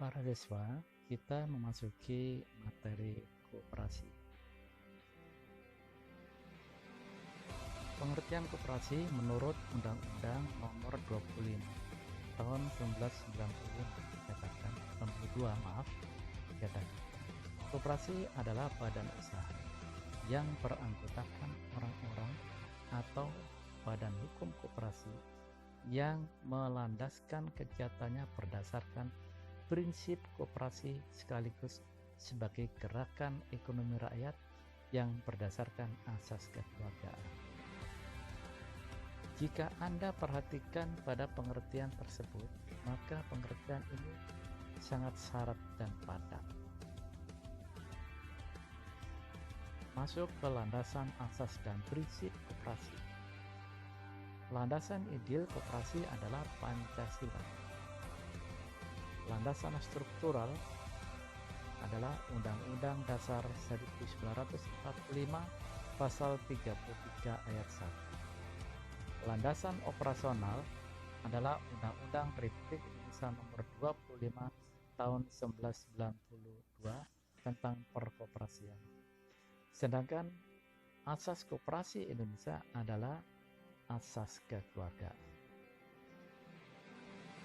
Para siswa, kita memasuki materi koperasi. Pengertian koperasi menurut Undang-Undang Nomor 25 Tahun 1990 dikatakan, 92 dikatakan, koperasi adalah badan usaha yang beranggotakan orang-orang atau badan hukum koperasi yang melandaskan kegiatannya berdasarkan prinsip koperasi sekaligus sebagai gerakan ekonomi rakyat yang berdasarkan asas kekeluargaan. Jika Anda perhatikan pada pengertian tersebut, maka pengertian ini sangat syarat dan padat. Masuk ke landasan asas dan prinsip koperasi. Landasan ideal koperasi adalah Pancasila. Landasan struktural adalah Undang-Undang Dasar 1945 Pasal 33 Ayat 1. Landasan operasional adalah Undang-Undang Republik Indonesia Nomor 25 Tahun 1992 tentang perkoperasian. Sedangkan asas koperasi Indonesia adalah asas kekeluargaan.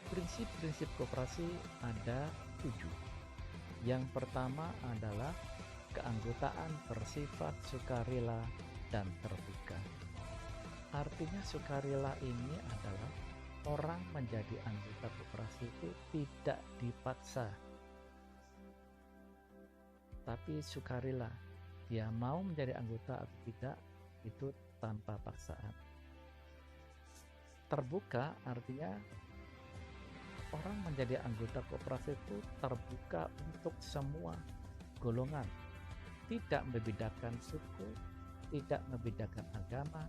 Prinsip-prinsip koperasi ada 7. Yang pertama adalah keanggotaan bersifat sukarela dan terbuka. Artinya sukarela ini adalah orang menjadi anggota koperasi itu tidak dipaksa, tapi sukarela. Dia mau menjadi anggota atau tidak, itu tanpa paksaan. Terbuka artinya orang menjadi anggota koperasi itu terbuka untuk semua golongan, tidak membedakan suku, tidak membedakan agama,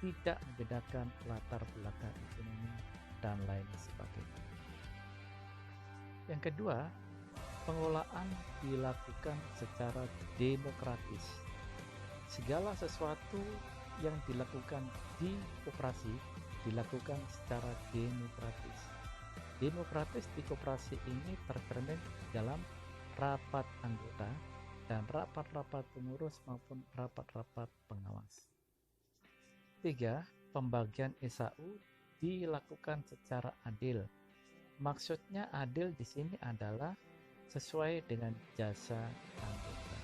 tidak membedakan latar belakang ekonomi, dan lain sebagainya. Yang kedua, pengelolaan dilakukan secara demokratis. Segala sesuatu yang dilakukan di koperasi dilakukan secara demokratis. Demokratis di koperasi ini tercermin dalam rapat anggota dan rapat-rapat pengurus maupun rapat-rapat pengawas. 3. Pembagian SAU dilakukan secara adil. Maksudnya adil di sini adalah sesuai dengan jasa anggota.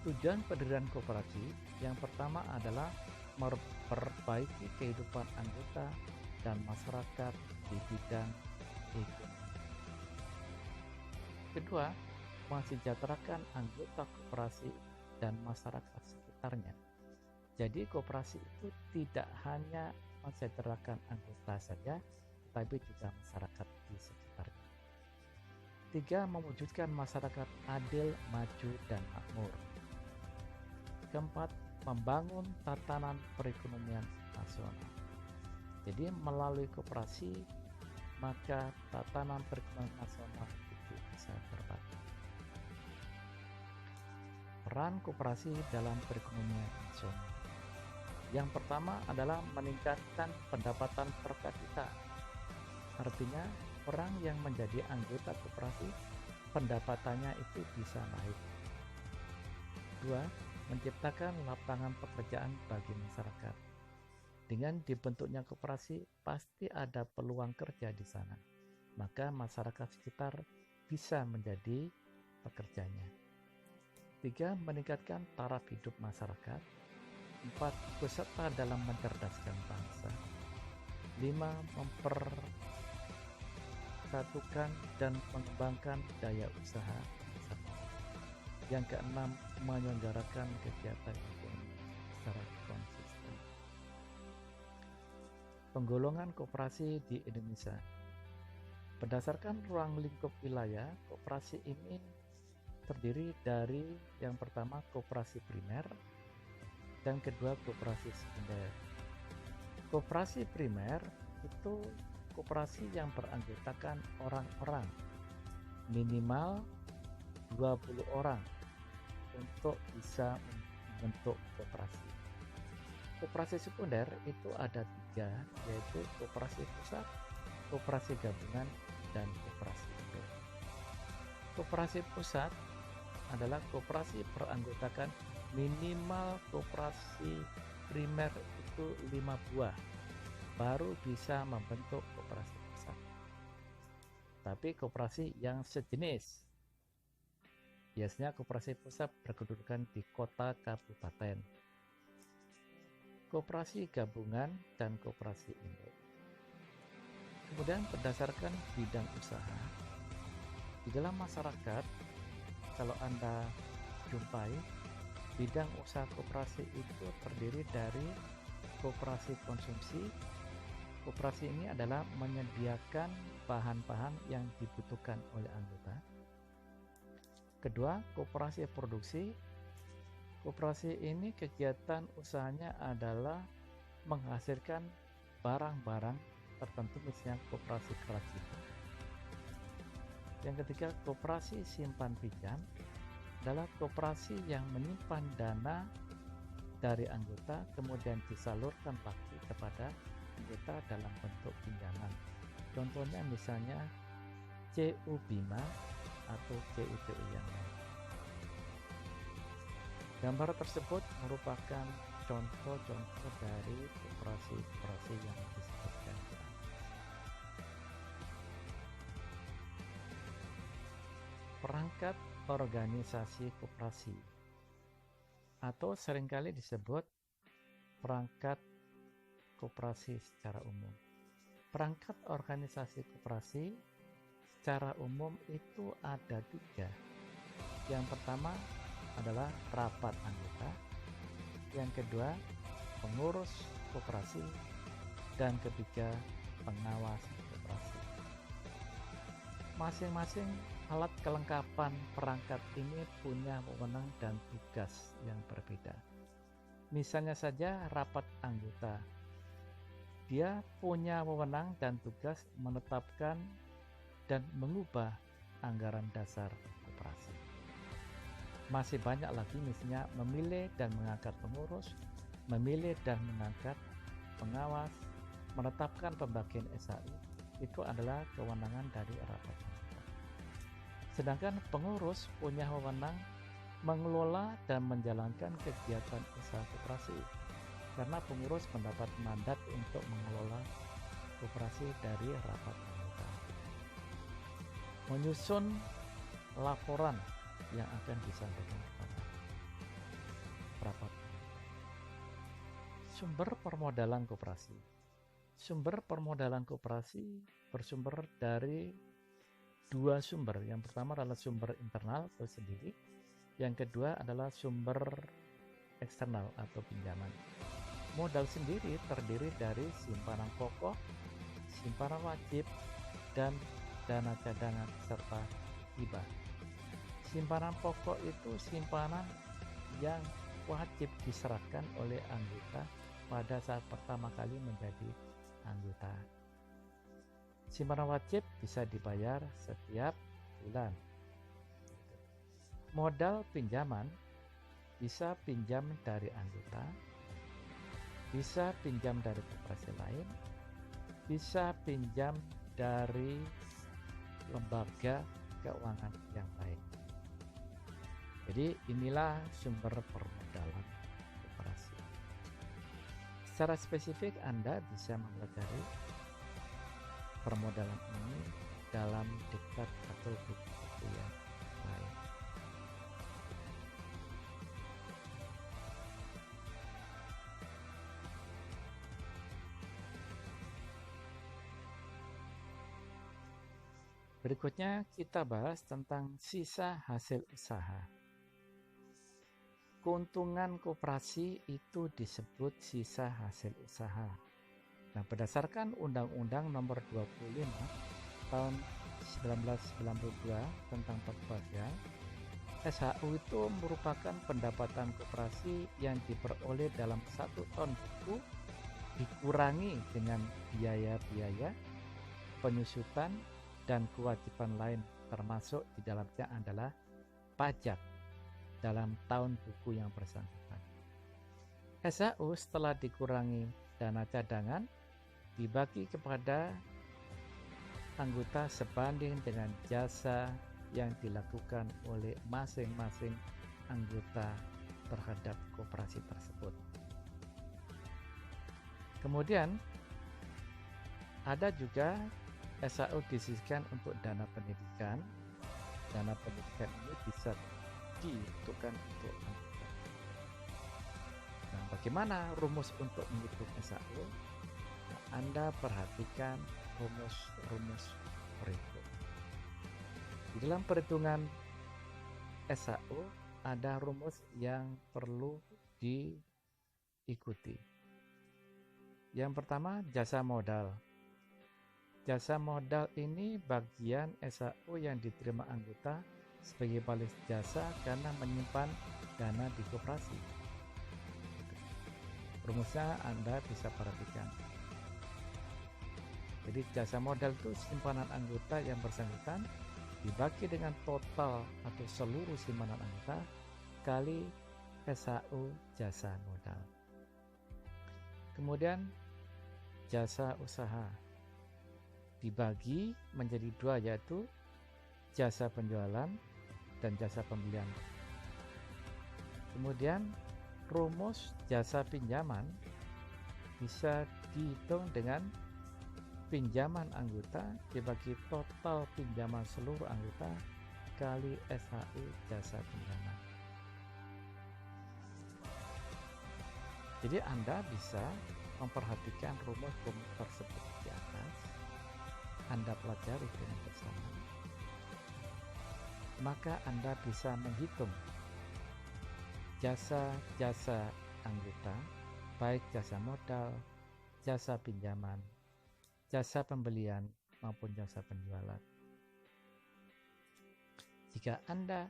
Tujuan pendirian koperasi yang pertama adalah memperbaiki kehidupan anggota dan masyarakat di bidang ekonomi. Kedua, mensejahterakan anggota koperasi dan masyarakat sekitarnya. Jadi koperasi itu tidak hanya mensejahterakan anggota saja, tetapi juga masyarakat di sekitarnya. 3. Mewujudkan masyarakat adil, maju, dan makmur. Keempat, membangun tatanan perekonomian nasional. Jadi melalui koperasi, maka tatanan perekonomian nasional itu bisa terbangun. Peran koperasi dalam perekonomian nasional. Yang pertama adalah meningkatkan pendapatan per kapita. Artinya orang yang menjadi anggota koperasi pendapatannya itu bisa naik. 2. Menciptakan lapangan pekerjaan bagi masyarakat. Dengan dibentuknya koperasi pasti ada peluang kerja di sana. Maka masyarakat sekitar bisa menjadi pekerjanya. 3. Meningkatkan taraf hidup masyarakat. 4. Peserta dalam mencerdaskan bangsa. 5. Mempersatukan dan mengembangkan daya usaha. Yang keenam, menyelenggarakan kegiatan ekonomi secara konsisten. Penggolongan koperasi di Indonesia. Berdasarkan ruang lingkup wilayah, koperasi ini terdiri dari yang pertama koperasi primer dan kedua koperasi sekunder. Koperasi primer itu koperasi yang beranggotakan orang-orang, minimal 20 orang untuk bisa membentuk koperasi. Koperasi sekunder itu ada 3, yaitu koperasi pusat, koperasi gabungan, dan koperasi Koperasi pusat adalah koperasi beranggotakan minimal koperasi primer itu 5 buah, baru bisa membentuk koperasi pusat. Tapi koperasi yang sejenis, biasanya koperasi pusat berkedudukan di kota kabupaten, koperasi gabungan, dan koperasi induk. Kemudian berdasarkan bidang usaha, di dalam masyarakat, kalau Anda jumpai, bidang usaha koperasi itu terdiri dari koperasi konsumsi. Koperasi ini adalah menyediakan bahan-bahan yang dibutuhkan oleh anggota. Kedua, koperasi produksi. Koperasi ini kegiatan usahanya adalah menghasilkan barang-barang tertentu, misalnya koperasi kerajinan. Yang ketiga, koperasi simpan pinjam adalah koperasi yang menyimpan dana dari anggota kemudian disalurkan lagi kepada anggota dalam bentuk pinjaman. Contohnya misalnya CU Bima atau CUTU yang lain. Gambar tersebut merupakan contoh-contoh dari koperasi-koperasi yang disebutkan. Perangkat organisasi koperasi atau seringkali disebut perangkat koperasi secara umum. Perangkat organisasi koperasi secara umum itu ada 3. Yang pertama adalah rapat anggota, yang kedua pengurus koperasi, dan ketiga pengawas koperasi. Masing-masing alat kelengkapan perangkat ini punya wewenang dan tugas yang berbeda. Misalnya saja rapat anggota, dia punya wewenang dan tugas menetapkan dan mengubah anggaran dasar koperasi. Masih banyak lagi, misalnya memilih dan mengangkat pengurus, memilih dan mengangkat pengawas, menetapkan pembagian SHU, itu adalah kewenangan dari rapat anggota. Sedangkan pengurus punya wewenang mengelola dan menjalankan kegiatan usaha koperasi, karena pengurus mendapat mandat untuk mengelola koperasi dari rapat anggota. Menyusun laporan yang akan disampaikan kepada rapat. Sumber permodalan koperasi. Sumber permodalan koperasi bersumber dari 2 sumber. Yang pertama adalah sumber internal atau sendiri. Yang kedua adalah sumber eksternal atau pinjaman. Modal sendiri terdiri dari simpanan pokok, simpanan wajib, dan dana cadangan serta hibah. Simpanan pokok itu simpanan yang wajib diserahkan oleh anggota pada saat pertama kali menjadi anggota. Simpanan wajib bisa dibayar setiap bulan. Modal pinjaman bisa pinjam dari anggota, bisa pinjam dari koperasi lain, bisa pinjam dari lembaga keuangan yang lain. Jadi inilah sumber permodalan koperasi. Secara spesifik Anda bisa mempelajari permodalan ini dalam diktat atau buku-buku yang lain. Berikutnya kita bahas tentang sisa hasil usaha. Keuntungan koperasi itu disebut sisa hasil usaha. Nah, berdasarkan Undang-Undang Nomor 25 tahun 1992 tentang perkoperasian, SHU itu merupakan pendapatan koperasi yang diperoleh dalam 1 ton buku dikurangi dengan biaya-biaya, penyusutan, dan kewajiban lain, termasuk di dalamnya adalah pajak dalam tahun buku yang bersangkutan. SHU setelah dikurangi dana cadangan dibagi kepada anggota sebanding dengan jasa yang dilakukan oleh masing-masing anggota terhadap koperasi tersebut. Kemudian ada juga SAU disisihkan untuk dana pendidikan. Dana pendidikan ini bisa diuntukkan untuk anggota. Nah, bagaimana rumus untuk menghitung SAU? Nah, Anda perhatikan rumus berikut. Di dalam perhitungan SAU ada rumus yang perlu diikuti. Yang pertama, jasa modal. Jasa modal ini bagian SAU yang diterima anggota sebagai balas jasa karena menyimpan dana di koperasi. Rumusnya Anda bisa perhatikan. Jadi jasa modal itu simpanan anggota yang bersangkutan dibagi dengan total atau seluruh simpanan anggota kali SAU jasa modal. Kemudian jasa usaha dibagi menjadi dua, yaitu jasa penjualan dan jasa pembelian. Kemudian rumus jasa pinjaman bisa dihitung dengan pinjaman anggota dibagi total pinjaman seluruh anggota kali SAU jasa pinjaman. Jadi Anda bisa memperhatikan rumus-rumus tersebut di atas. Anda pelajari dengan bersama. Maka Anda bisa menghitung jasa-jasa anggota, baik jasa modal, jasa pinjaman, jasa pembelian, maupun jasa penjualan. Jika Anda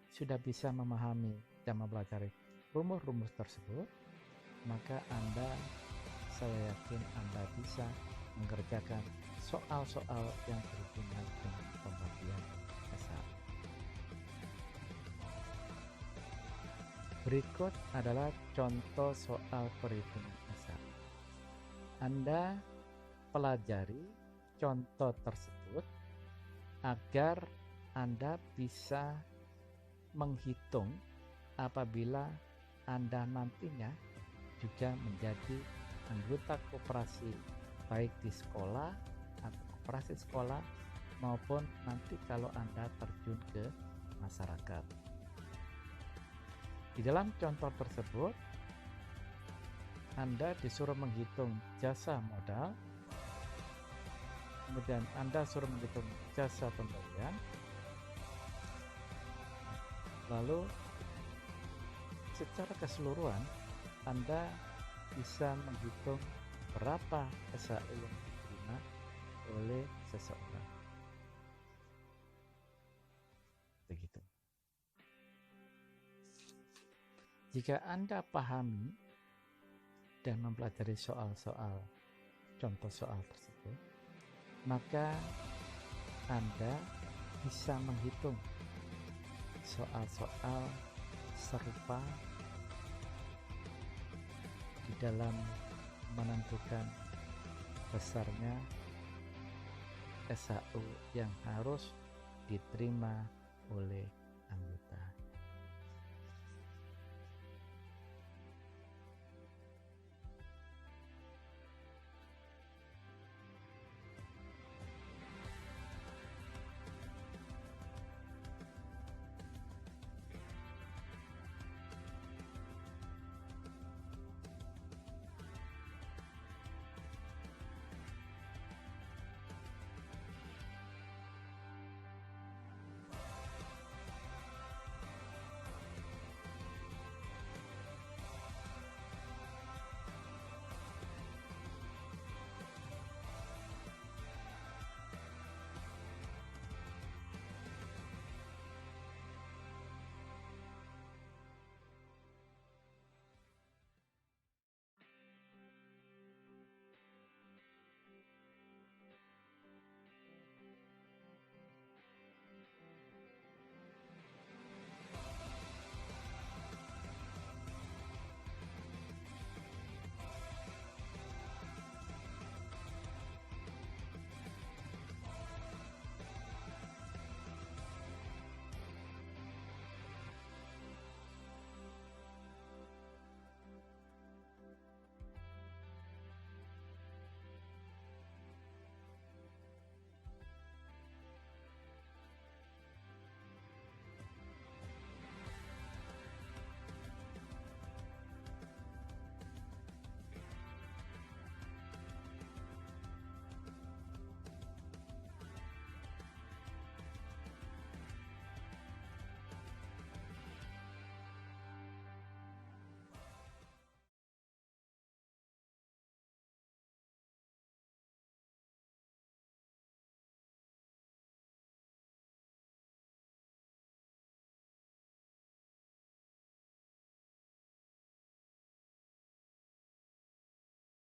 sudah bisa memahami dan mempelajari rumus-rumus tersebut, maka saya yakin Anda bisa mengerjakan soal-soal yang berhubungan dengan pembagian SAU. Berikut adalah contoh soal perhitungan SAU. Anda pelajari contoh tersebut agar Anda bisa menghitung apabila Anda nantinya juga menjadi anggota koperasi baik di sekolah atau koperasi sekolah maupun nanti kalau Anda terjun ke masyarakat. Di dalam contoh tersebut Anda disuruh menghitung jasa modal, kemudian Anda suruh menghitung jasa pembelian, lalu secara keseluruhan Anda bisa menghitung berapa SAU yang diterima oleh seseorang. Begitu. Jika Anda pahami dan mempelajari soal-soal, contoh soal tersebut, maka Anda bisa menghitung soal-soal serupa di dalam menentukan besarnya SAU yang harus diterima oleh anggota.